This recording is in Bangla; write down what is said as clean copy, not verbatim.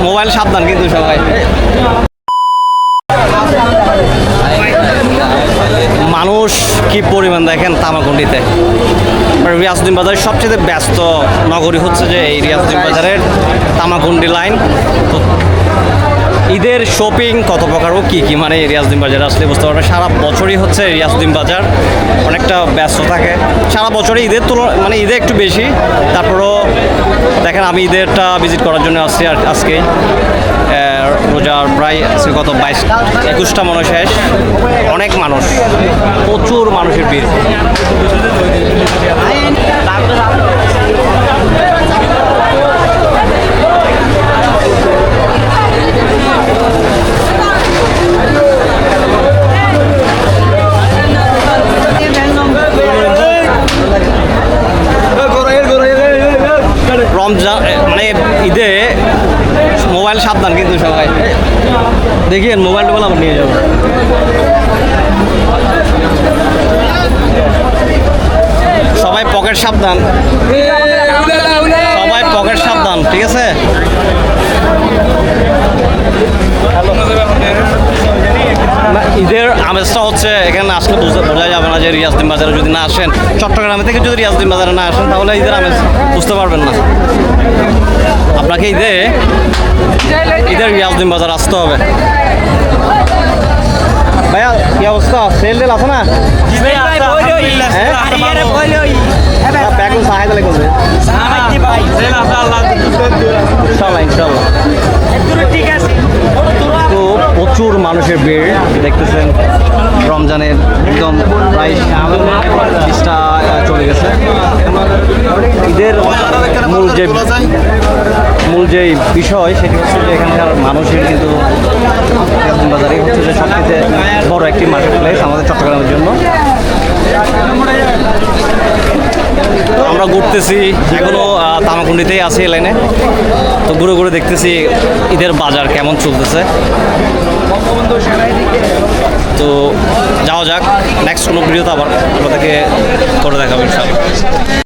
মোবাইল সাবধান কিন্তু সবাই। মানুষ কি পরিমাণ দেখেন তামাকুন্ডিতে। রিয়াজউদ্দিন বাজারের সবচেয়ে ব্যস্ত নগরী হচ্ছে যে এই রিয়াজউদ্দিন বাজারের তামাকুন্ডি লাইন। তো ঈদের শপিং কত প্রকার ও কী কী মানে রিয়াজউদ্দিন বাজারে আসলে বুঝতে পারবেন। সারা বছরই হচ্ছে রিয়াজউদ্দিন বাজার অনেকটা ব্যস্ত থাকে। সারা বছরই ঈদের মানে ঈদে একটু বেশি। তারপরও দেখেন আমি ঈদেরটা ভিজিট করার জন্য আসছি আর আজকেই রোজার প্রায় কত 22-21টা মনে শেষ। অনেক মানুষ, প্রচুর মানুষের ভিড়। রমজান মানে ঈদে মোবাইল সাবধান কিন্তু সবাই। দেখিয়েন মোবাইল টোবাইল আবার নিয়ে যাবো। সবাই পকেট সাবধান, সবাই পকেট সাবধান, ঠিক আছে। ঈদের আমেজটা হচ্ছে এখানে আসলে বোঝা যাবে না যে রিয়াজউদ্দিন বাজারে যদি না আসেন, চট্টগ্রামে থেকে যদি রিয়াজউদ্দিন বাজারে না আসেন তাহলে ঈদের আমেজ বুঝতে পারবেন না। আপনাকে ঈদের রিয়াজউদ্দিন বাজার আসতে হবে। ভাইয়া কি অবস্থা, সেল টেল আছে না? তো প্রচুর মানুষের ভিড় দেখতেছেন। রমজানের একদম প্রায় 20টা চলে গেছে। ঈদের মূল যে বিষয় সেটি হচ্ছে যে এখানকার মানুষের কিন্তু রিয়াজউদ্দিন বাজারই হচ্ছে যে সবচেয়ে বড় একটি মার্কেট প্লেস আমাদের চট্টগ্রামের জন্য। আমরা ঘুরতেছি এখনো তামাকুন্ডিতেই আছি এই লাইনে। তো ঘুরে ঘুরে দেখতেছি ঈদের বাজার কেমন চলতেছে। তো যাওয়া যাক, নেক্সট কোনো ভিডিওতে আবার আপনাদেরকে করে দেখাবো ইনশাআল্লাহ।